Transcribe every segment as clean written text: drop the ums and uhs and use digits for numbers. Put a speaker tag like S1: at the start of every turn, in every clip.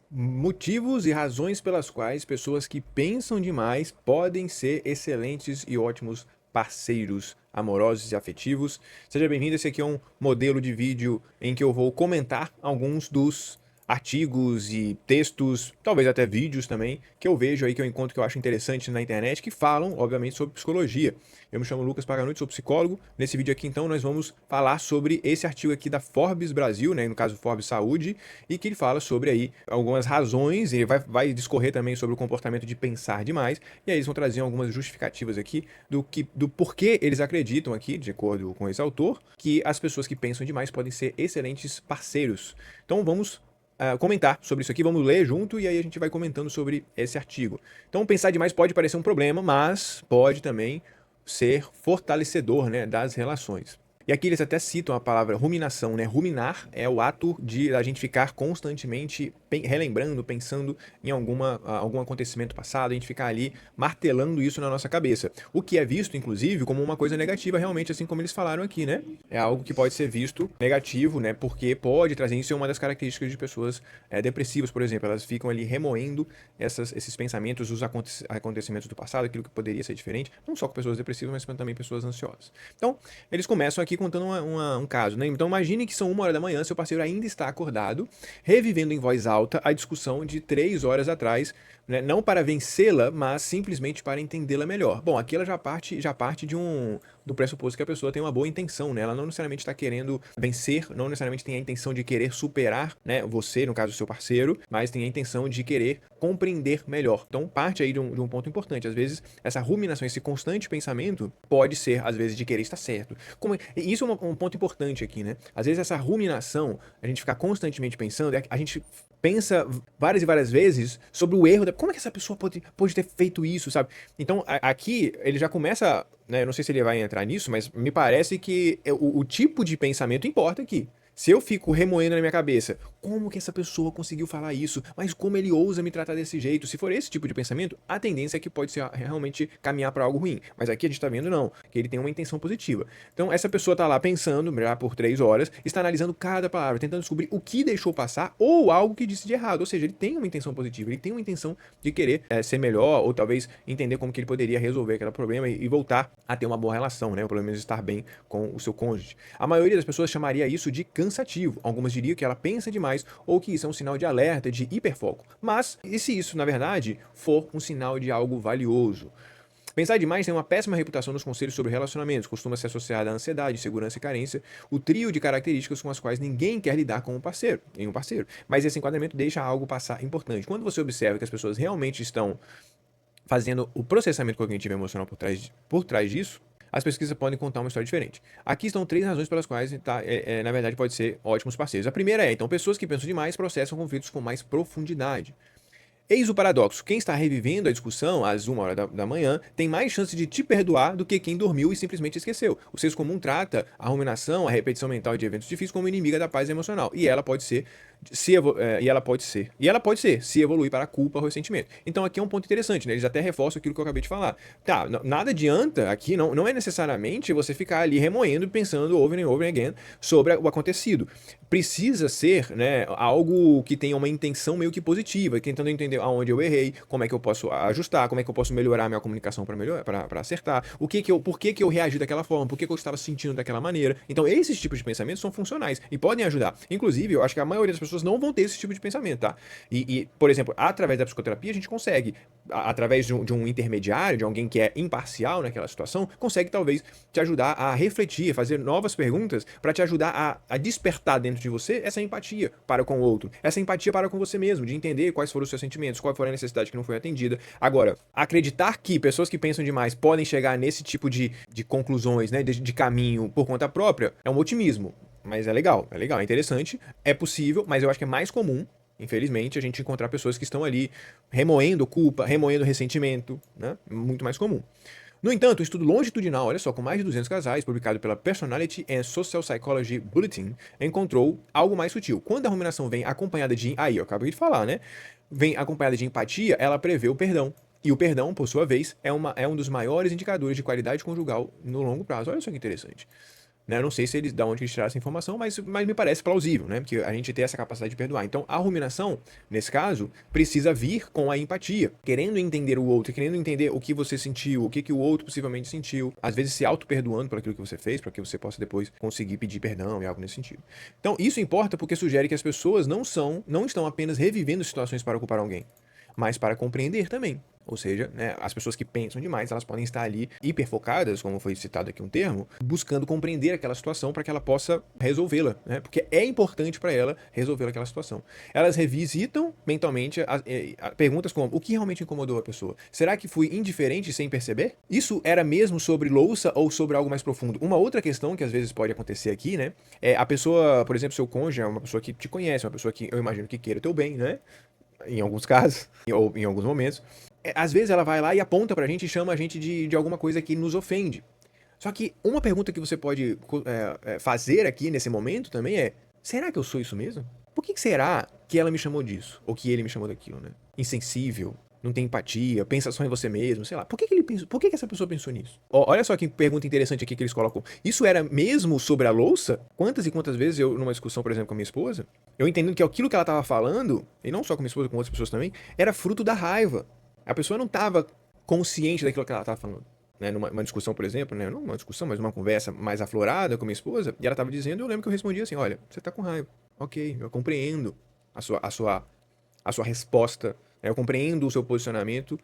S1: Motivos e razões pelas quais pessoas que pensam demais podem ser excelentes e ótimos parceiros amorosos e afetivos. Seja bem-vindo, esse aqui é um modelo de vídeo em que eu vou comentar alguns dos artigos e textos, talvez até vídeos também, que eu vejo aí, que eu encontro, que eu acho interessante na internet, que falam, obviamente, sobre psicologia. Eu me chamo Lucas Paganutti, sou psicólogo. Nesse vídeo aqui, então, nós vamos falar sobre esse artigo aqui da Forbes Brasil, né, no caso Forbes Saúde, e que ele fala sobre aí algumas razões, ele vai discorrer também sobre o comportamento de pensar demais, e aí eles vão trazer algumas justificativas aqui do porquê eles acreditam aqui, de acordo com esse autor, que as pessoas que pensam demais podem ser excelentes parceiros. Então vamos comentar sobre isso aqui, vamos ler junto e aí a gente vai comentando sobre esse artigo. Então pensar demais pode parecer um problema, mas pode também ser fortalecedor, né, das relações. E aqui eles até citam a palavra ruminação, né? Ruminar é o ato de a gente ficar constantemente relembrando, pensando em algum acontecimento passado, a gente ficar ali martelando isso na nossa cabeça. O que é visto, inclusive, como uma coisa negativa, realmente, assim como eles falaram aqui, né? É algo que pode ser visto negativo, né? Porque pode trazer, isso é uma das características de pessoas depressivas, por exemplo. Elas ficam ali remoendo esses pensamentos, os acontecimentos do passado, aquilo que poderia ser diferente, não só com pessoas depressivas, mas também pessoas ansiosas. Então, eles começam aqui contando um caso, né? Então imagine que são 1 hora da manhã, seu parceiro ainda está acordado, revivendo em voz alta a discussão de 3 horas atrás, né? Não para vencê-la, mas simplesmente para entendê-la melhor. Bom, aqui ela já parte do pressuposto que a pessoa tem uma boa intenção, né? Ela não necessariamente está querendo vencer, não necessariamente tem a intenção de querer superar, né, você, no caso do seu parceiro, mas tem a intenção de querer compreender melhor. Então parte aí de um ponto importante. Às vezes essa ruminação, esse constante pensamento pode ser, às vezes, de querer estar certo. E isso é um ponto importante aqui, né? Às vezes essa ruminação, a gente ficar constantemente pensando, a gente pensa várias e várias vezes sobre o erro, como é que essa pessoa pode ter feito isso, sabe? Então aqui ele já começa, né, eu não sei se ele vai entrar nisso, mas me parece que o tipo de pensamento importa aqui. Se eu fico remoendo na minha cabeça, como que essa pessoa conseguiu falar isso? Mas como ele ousa me tratar desse jeito? Se for esse tipo de pensamento, a tendência é que pode ser realmente caminhar para algo ruim. Mas aqui a gente tá vendo não, que ele tem uma intenção positiva. Então essa pessoa tá lá pensando, já por 3 horas, está analisando cada palavra, tentando descobrir o que deixou passar ou algo que disse de errado. Ou seja, ele tem uma intenção positiva, ele tem uma intenção de querer ser melhor ou talvez entender como que ele poderia resolver aquele problema e voltar a ter uma boa relação, né? Ou pelo menos estar bem com o seu cônjuge. A maioria das pessoas chamaria isso de cansativo. Algumas diriam que ela pensa demais ou que isso é um sinal de alerta, de hiperfoco. Mas, e se isso, na verdade, for um sinal de algo valioso? Pensar demais tem uma péssima reputação nos conselhos sobre relacionamentos, costuma ser associada à ansiedade, insegurança e carência, o trio de características com as quais ninguém quer lidar com em um parceiro. Mas esse enquadramento deixa algo passar importante. Quando você observa que as pessoas realmente estão fazendo o processamento cognitivo e emocional por trás disso, as pesquisas podem contar uma história diferente. Aqui estão 3 razões pelas quais, na verdade, pode ser ótimos parceiros. A primeira é, então, pessoas que pensam demais processam conflitos com mais profundidade. Eis o paradoxo: quem está revivendo a discussão às 1 hora da manhã tem mais chance de te perdoar do que quem dormiu e simplesmente esqueceu. O senso comum trata a ruminação, a repetição mental de eventos difíceis como inimiga da paz emocional. E ela pode ser, se evoluir para a culpa ou ressentimento. Então aqui é um ponto interessante, né? Eles até reforçam aquilo que eu acabei de falar. Tá, nada adianta aqui, não é necessariamente você ficar ali remoendo, pensando over and over again sobre o acontecido. Precisa ser, né, algo que tenha uma intenção meio que positiva, tentando entender aonde eu errei, como é que eu posso ajustar, como é que eu posso melhorar a minha comunicação para acertar, por que eu reagi daquela forma, por que eu estava sentindo daquela maneira. Então esses tipos de pensamentos são funcionais e podem ajudar. Inclusive, eu acho que a maioria das pessoas não vão ter esse tipo de pensamento, tá? Por exemplo, através da psicoterapia a gente consegue, através de um intermediário, de alguém que é imparcial naquela situação, consegue talvez te ajudar a refletir, fazer novas perguntas para te ajudar a despertar dentro de você essa empatia para com o outro, essa empatia para com você mesmo, de entender quais foram os seus sentimentos, qual foi a necessidade que não foi atendida. Agora, acreditar que pessoas que pensam demais podem chegar nesse tipo de conclusões, né, de caminho por conta própria, é um otimismo. Mas é legal, é interessante, é possível, mas eu acho que é mais comum, infelizmente, a gente encontrar pessoas que estão ali remoendo culpa, remoendo ressentimento, né? Muito mais comum. No entanto, um estudo longitudinal, olha só, com mais de 200 casais, publicado pela Personality and Social Psychology Bulletin, encontrou algo mais sutil. Quando a ruminação vem acompanhada de... Aí, eu acabei de falar, né? Vem acompanhada de empatia, ela prevê o perdão. E o perdão, por sua vez, é um dos maiores indicadores de qualidade conjugal no longo prazo. Olha só que interessante. né? Eu não sei se eles, da onde eles tiraram essa informação, mas me parece plausível, né? Que a gente tem essa capacidade de perdoar. Então, a ruminação, nesse caso, precisa vir com a empatia, querendo entender o outro, querendo entender o que você sentiu, o que o outro possivelmente sentiu, às vezes se auto-perdoando por aquilo que você fez, para que você possa depois conseguir pedir perdão e algo nesse sentido. Então, isso importa porque sugere que as pessoas não estão apenas revivendo situações para culpar alguém, mas para compreender também. Ou seja, né, as pessoas que pensam demais, elas podem estar ali hiperfocadas, como foi citado aqui um termo, buscando compreender aquela situação para que ela possa resolvê-la, né? Porque é importante para ela resolver aquela situação. Elas revisitam mentalmente perguntas como: o que realmente incomodou a pessoa? Será que fui indiferente sem perceber? Isso era mesmo sobre louça ou sobre algo mais profundo? Uma outra questão que às vezes pode acontecer aqui, né? É a pessoa, por exemplo, seu cônjuge é uma pessoa que te conhece, uma pessoa que eu imagino que queira o teu bem, né? Em alguns casos, ou em alguns momentos. Às vezes ela vai lá e aponta pra gente e chama a gente de alguma coisa que nos ofende. Só que uma pergunta que você pode fazer aqui nesse momento também é: será que eu sou isso mesmo? Por que será que ela me chamou disso? Ou que ele me chamou daquilo, né? Insensível, não tem empatia, pensa só em você mesmo, sei lá. Por que ele pensou? Por que essa pessoa pensou nisso? Olha só que pergunta interessante aqui que eles colocam. Isso era mesmo sobre a louça? Quantas e quantas vezes eu, numa discussão, por exemplo, com a minha esposa, eu entendendo que aquilo que ela estava falando, e não só com a minha esposa, com outras pessoas também, era fruto da raiva. A pessoa não estava consciente daquilo que ela estava falando. Né, numa discussão, por exemplo, né, não uma discussão, mas uma conversa mais aflorada com a minha esposa, e ela estava dizendo, eu lembro que eu respondi assim: olha, você está com raiva. Ok, eu compreendo a sua resposta, né, eu compreendo o seu posicionamento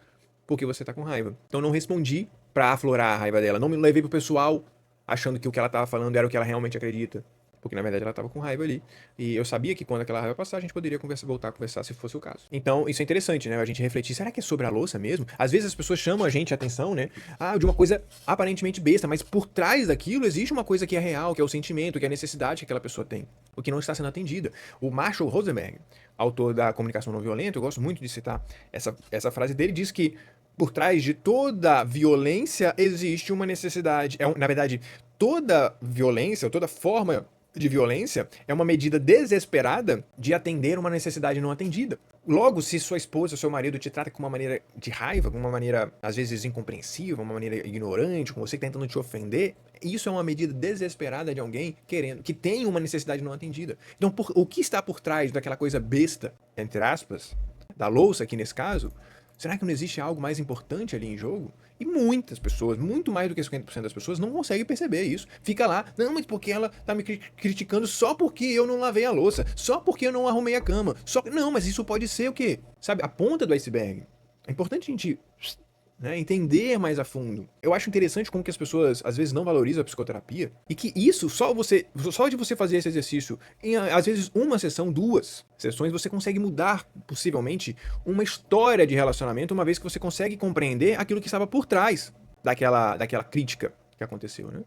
S1: porque você está com raiva. Então não respondi para aflorar a raiva dela, não me levei pro pessoal achando que o que ela estava falando era o que ela realmente acredita. Porque na verdade ela estava com raiva ali. E eu sabia que quando aquela raiva passar, a gente poderia voltar a conversar se fosse o caso. Então, isso é interessante, né? A gente refletir, será que é sobre a louça mesmo? Às vezes as pessoas chamam a gente a atenção, né? De uma coisa aparentemente besta, mas por trás daquilo existe uma coisa que é real, que é o sentimento, que é a necessidade que aquela pessoa tem. O que não está sendo atendida. O Marshall Rosenberg, autor da Comunicação Não Violenta, eu gosto muito de citar essa frase dele, diz que por trás de toda violência existe uma necessidade. Na verdade, toda violência, toda forma de violência é uma medida desesperada de atender uma necessidade não atendida. Logo, se sua esposa, seu marido te trata com uma maneira de raiva, com uma maneira às vezes incompreensível, uma maneira ignorante, com você tentando te ofender, isso é uma medida desesperada de alguém que tem uma necessidade não atendida. Então, o que está por trás daquela coisa besta, entre aspas, da louça aqui nesse caso? Será que não existe algo mais importante ali em jogo? E muitas pessoas, muito mais do que 50% das pessoas, não conseguem perceber isso. Fica lá, não, mas porque ela tá me criticando só porque eu não lavei a louça, só porque eu não arrumei a cama. Não, mas isso pode ser o quê? Sabe, a ponta do iceberg. É importante a gente, né, entender mais a fundo. Eu acho interessante como que as pessoas às vezes não valorizam a psicoterapia e que isso, só de você fazer esse exercício em às vezes uma sessão, 2 sessões, você consegue mudar possivelmente uma história de relacionamento, uma vez que você consegue compreender aquilo que estava por trás daquela crítica que aconteceu, né?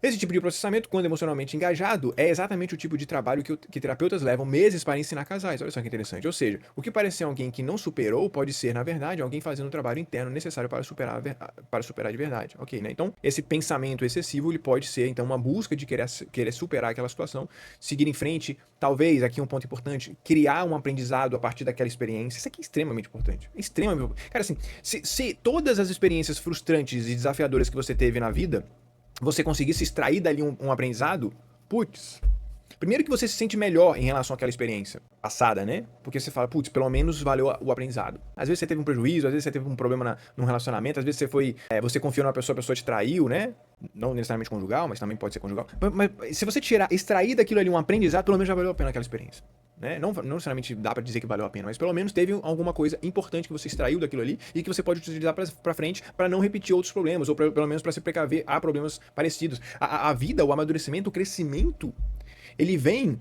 S1: Esse tipo de processamento, quando emocionalmente engajado, é exatamente o tipo de trabalho que terapeutas levam meses para ensinar casais. Olha só que interessante. Ou seja, o que parece ser alguém que não superou pode ser, na verdade, alguém fazendo um trabalho interno necessário para superar de verdade. Ok, né? Então, esse pensamento excessivo ele pode ser, então, uma busca de querer superar aquela situação, seguir em frente, talvez, aqui um ponto importante, criar um aprendizado a partir daquela experiência. Isso aqui é extremamente importante. Extremamente importante. Cara, assim, se todas as experiências frustrantes e desafiadoras que você teve na vida você conseguisse extrair dali um aprendizado, putz, primeiro que você se sente melhor em relação àquela experiência passada, né? Porque você fala, putz, pelo menos valeu o aprendizado. Às vezes você teve um prejuízo, às vezes você teve um problema num relacionamento, às vezes você confiou numa pessoa, a pessoa te traiu, né? Não necessariamente conjugal, mas também pode ser conjugal. Mas se você extrair daquilo ali um aprendizado, pelo menos já valeu a pena aquela experiência. Né? Não necessariamente dá pra dizer que valeu a pena, mas pelo menos teve alguma coisa importante que você extraiu daquilo ali e que você pode utilizar pra frente pra não repetir outros problemas, ou pelo menos pra se precaver a problemas parecidos. A vida, o amadurecimento, o crescimento, ele vem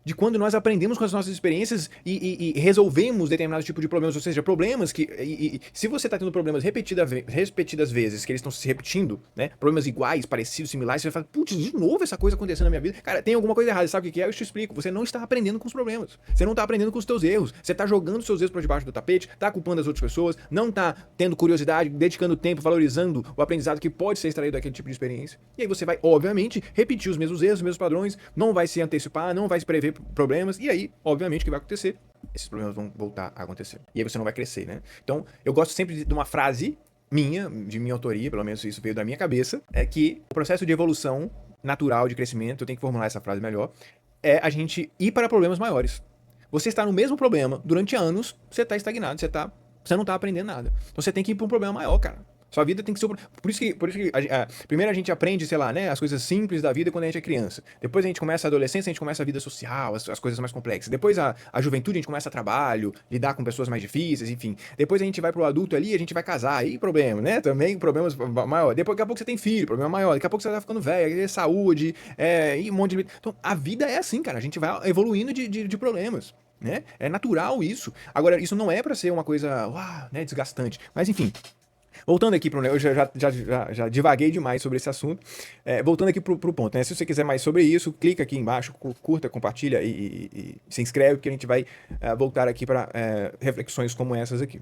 S1: de quando nós aprendemos com as nossas experiências e resolvemos determinado tipo de problemas, ou seja, problemas que... se você está tendo problemas repetidas vezes, que eles estão se repetindo, né, problemas iguais, parecidos, similares, você vai falar, putz, de novo essa coisa acontecendo na minha vida. Cara, tem alguma coisa errada, sabe o que é? Eu te explico, você não está aprendendo com os problemas, você não está aprendendo com os teus erros, você está jogando os seus erros para debaixo do tapete, está culpando as outras pessoas, não está tendo curiosidade, dedicando tempo, valorizando o aprendizado que pode ser extraído daquele tipo de experiência. E aí você vai, obviamente, repetir os mesmos erros, os mesmos padrões, não vai se antecipar, não vai se prever problemas, e aí, obviamente, o que vai acontecer? Esses problemas vão voltar a acontecer. E aí você não vai crescer, né? Então, eu gosto sempre de uma frase de minha autoria, pelo menos isso veio da minha cabeça, é que o processo de evolução natural de crescimento, eu tenho que formular essa frase melhor, é a gente ir para problemas maiores. Você está no mesmo problema durante anos, você está estagnado, você não está aprendendo nada. Então você tem que ir para um problema maior, cara. Sua vida tem que ser. Por isso que primeiro a gente aprende, sei lá, né, as coisas simples da vida quando a gente é criança. Depois a gente começa a adolescência, a gente começa a vida social, as coisas mais complexas. Depois a juventude, a gente começa a trabalho, lidar com pessoas mais difíceis, enfim. Depois a gente vai pro adulto ali, a gente vai casar, aí problema, né? Também problemas maiores. Depois, daqui a pouco você tem filho, problema maior. Daqui a pouco você tá ficando velho, aí é saúde, e um monte de. Então a vida é assim, cara. A gente vai evoluindo de problemas. Né? É natural isso. Agora, isso não é pra ser uma coisa, né, desgastante. Mas enfim, voltando aqui para o negócio, eu já divaguei demais sobre esse assunto. Voltando aqui para o ponto, né? Se você quiser mais sobre isso, clica aqui embaixo, curta, compartilha e se inscreve, porque a gente vai voltar aqui para reflexões como essas aqui.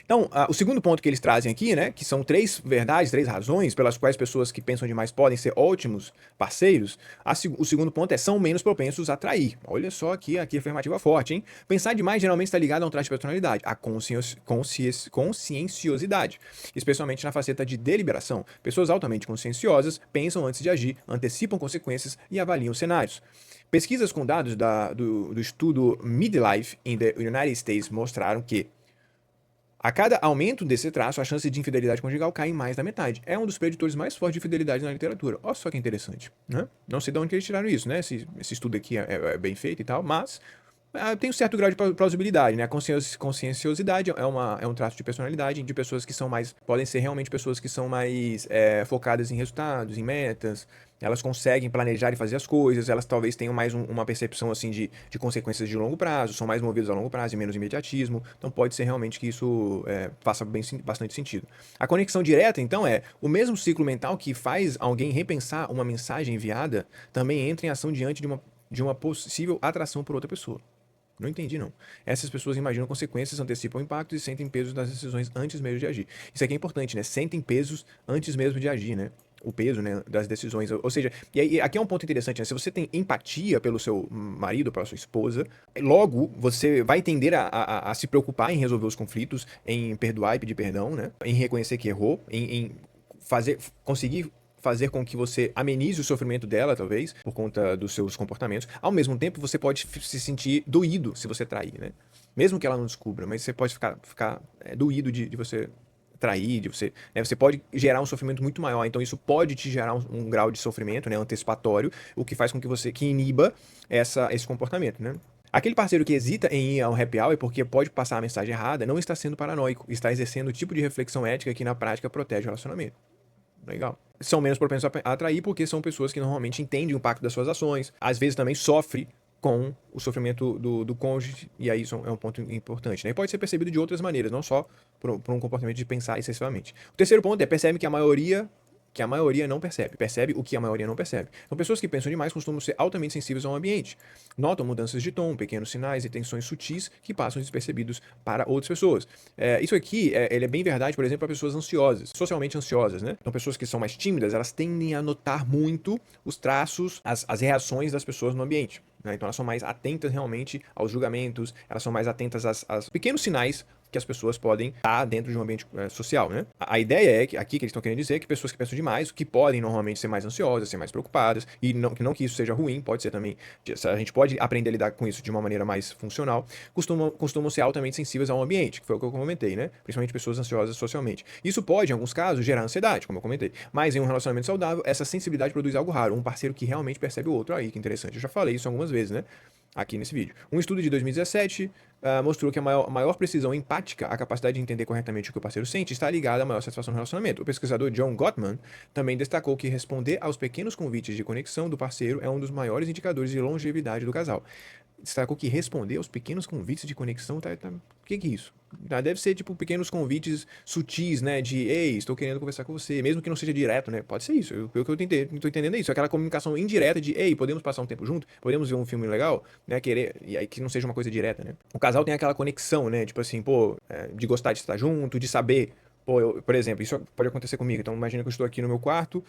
S1: Então, o segundo ponto que eles trazem aqui, né, que são 3 verdades, 3 razões pelas quais pessoas que pensam demais podem ser ótimos parceiros, o segundo ponto é são menos propensos a trair. Olha só aqui a afirmativa forte, hein? Pensar demais geralmente está ligado a um traço de personalidade, a conscienciosidade, especialmente na faceta de deliberação. Pessoas altamente conscienciosas pensam antes de agir, antecipam consequências e avaliam cenários. Pesquisas com dados do estudo Midlife in the United States mostraram que a cada aumento desse traço, a chance de infidelidade conjugal cai em mais da metade. É um dos preditores mais fortes de fidelidade na literatura. Olha só que interessante, né? Não sei de onde eles tiraram isso, né? Esse estudo aqui é bem feito e tal, mas tem um certo grau de plausibilidade, né? A conscienciosidade é um traço de personalidade de pessoas que são mais... Podem ser realmente pessoas que são mais focadas em resultados, em metas. Elas conseguem planejar e fazer as coisas, elas talvez tenham mais uma percepção assim de consequências de longo prazo, são mais movidos a longo prazo e menos imediatismo. Então pode ser realmente que isso faça bastante sentido. A conexão direta, então, é o mesmo ciclo mental que faz alguém repensar uma mensagem enviada, também entra em ação diante de uma possível atração por outra pessoa. Não entendi, não. Essas pessoas imaginam consequências, antecipam impactos e sentem pesos das decisões antes mesmo de agir. Isso aqui é importante, né? Sentem pesos antes mesmo de agir, né? O peso, né, das decisões. Ou seja, e aí, aqui é um ponto interessante, né? Se você tem empatia pelo seu marido, pela sua esposa, logo você vai tender a se preocupar em resolver os conflitos, em perdoar e pedir perdão, né? Em reconhecer que errou, em conseguir fazer com que você amenize o sofrimento dela, talvez, por conta dos seus comportamentos. Ao mesmo tempo, você pode se sentir doído se você trair, né? Mesmo que ela não descubra, mas você pode ficar doído de você trair, você pode gerar um sofrimento muito maior, então isso pode te gerar um grau de sofrimento, né, antecipatório, o que faz com que iniba esse comportamento, né? Aquele parceiro que hesita em ir ao happy hour porque pode passar a mensagem errada não está sendo paranoico, está exercendo o tipo de reflexão ética que na prática protege o relacionamento. Legal. São menos propensos a atrair porque são pessoas que normalmente entendem o impacto das suas ações, às vezes também sofre com o sofrimento do cônjuge, e aí isso é um ponto importante, né? E pode ser percebido de outras maneiras, não só por um comportamento de pensar excessivamente. O terceiro ponto é percebe que a maioria não percebe. Percebe o que a maioria não percebe. Então, pessoas que pensam demais costumam ser altamente sensíveis ao ambiente. Notam mudanças de tom, pequenos sinais e tensões sutis que passam despercebidos para outras pessoas. Isso aqui ele é bem verdade, por exemplo, para pessoas ansiosas, socialmente ansiosas, né? Então, pessoas que são mais tímidas, elas tendem a notar muito os traços, as reações das pessoas no ambiente. Né? Então, elas são mais atentas realmente aos julgamentos, elas são mais atentas aos pequenos sinais que as pessoas podem estar dentro de um ambiente social, né? A ideia é que aqui que eles estão querendo dizer que pessoas que pensam demais, que podem normalmente ser mais ansiosas, ser mais preocupadas, e não que isso seja ruim, pode ser também, a gente pode aprender a lidar com isso de uma maneira mais funcional, costumam ser altamente sensíveis ao ambiente, que foi o que eu comentei, né? Principalmente pessoas ansiosas socialmente. Isso pode, em alguns casos, gerar ansiedade, como eu comentei, mas em um relacionamento saudável, essa sensibilidade produz algo raro, um parceiro que realmente percebe o outro. Aí, que interessante, eu já falei isso algumas vezes, né? Aqui nesse vídeo. Um estudo de 2017 mostrou que a maior precisão empática, a capacidade de entender corretamente o que o parceiro sente, está ligada à maior satisfação no relacionamento. O pesquisador John Gottman também destacou que responder aos pequenos convites de conexão do parceiro é um dos maiores indicadores de longevidade do casal. Destacou que responder aos pequenos convites de conexão o que é isso? Deve ser tipo pequenos convites sutis, né? De ei, estou querendo conversar com você, mesmo que não seja direto, né? Pode ser isso. O que eu estou entendendo é isso. Aquela comunicação indireta de ei, podemos passar um tempo junto, podemos ver um filme legal, né? E aí que não seja uma coisa direta, né? O casal tem aquela conexão, né? Tipo assim, pô, de gostar de estar junto, de saber. Pô, por exemplo, isso pode acontecer comigo. Então, imagina que eu estou aqui no meu quarto,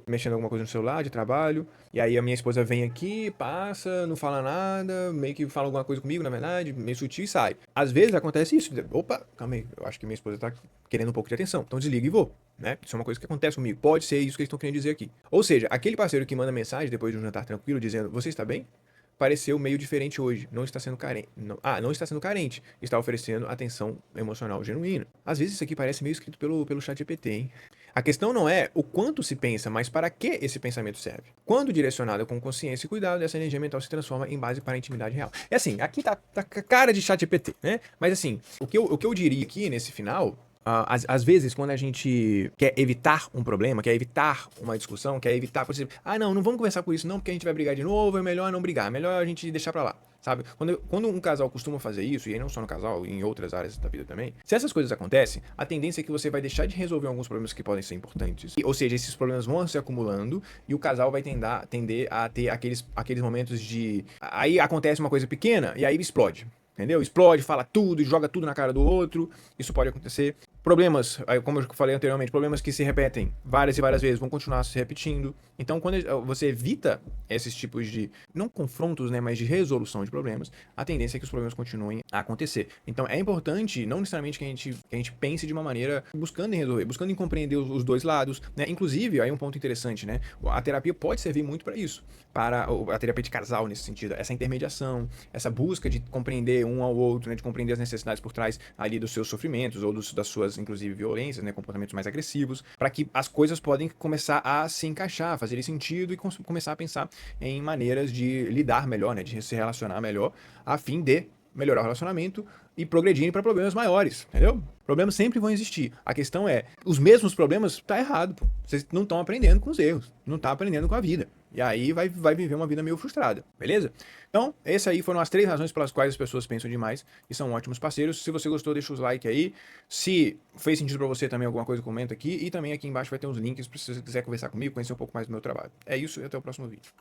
S1: mexendo alguma coisa no celular de trabalho, e aí a minha esposa vem aqui, passa, não fala nada, meio que fala alguma coisa comigo, na verdade, meio sutil e sai. Às vezes acontece isso. Opa, calma aí, eu acho que minha esposa tá querendo um pouco de atenção. Então desliga e vou, né? Isso é uma coisa que acontece comigo. Pode ser isso que eles estão querendo dizer aqui. Ou seja, aquele parceiro que manda mensagem depois de um jantar tranquilo dizendo: "Você está bem?", pareceu meio diferente hoje. Não está sendo carente. Não está sendo carente. Está oferecendo atenção emocional genuína. Às vezes isso aqui parece meio escrito pelo chat GPT, hein? A questão não é o quanto se pensa, mas para que esse pensamento serve. Quando direcionado com consciência e cuidado, essa energia mental se transforma em base para a intimidade real. É assim, aqui tá cara de chat GPT, né? Mas assim, o que eu diria aqui nesse final, às vezes, quando a gente quer evitar um problema, quer evitar uma discussão, quer evitar, por exemplo, não vamos conversar por isso não, porque a gente vai brigar de novo, é melhor não brigar, é melhor a gente deixar pra lá, sabe? Quando um casal costuma fazer isso, e aí não só no casal, em outras áreas da vida também, se essas coisas acontecem, a tendência é que você vai deixar de resolver alguns problemas que podem ser importantes. Ou seja, esses problemas vão se acumulando e o casal vai tender a ter aqueles momentos de... Aí acontece uma coisa pequena e aí explode. Entendeu? Explode, fala tudo e joga tudo na cara do outro. Isso pode acontecer. Problemas, como eu falei anteriormente, problemas que se repetem várias e várias vezes vão continuar se repetindo. Então, quando você evita esses tipos de, não confrontos, né, mas de resolução de problemas, a tendência é que os problemas continuem a acontecer. Então, é importante, não necessariamente que a gente pense de uma maneira buscando em resolver, buscando em compreender os dois lados, né? Inclusive, aí um ponto interessante, né? A terapia pode servir muito para isso, para a terapia de casal nesse sentido, essa intermediação, essa busca de compreender um ao outro, né, de compreender as necessidades por trás ali dos seus sofrimentos ou das suas, inclusive, violências, né, comportamentos mais agressivos, para que as coisas podem começar a se encaixar, fazer sentido e começar a pensar em maneiras de lidar melhor, né, de se relacionar melhor, a fim de melhorar o relacionamento e progredirem para problemas maiores, entendeu? Problemas sempre vão existir. A questão é, os mesmos problemas tá errado, pô. Vocês não estão aprendendo com os erros, não tá aprendendo com a vida. E aí vai viver uma vida meio frustrada, beleza? Então, essas aí foram as 3 razões pelas quais as pessoas pensam demais e são ótimos parceiros. Se você gostou, deixa os like aí. Se fez sentido pra você também alguma coisa, comenta aqui. E também aqui embaixo vai ter uns links se você quiser conversar comigo, conhecer um pouco mais do meu trabalho. É isso e até o próximo vídeo.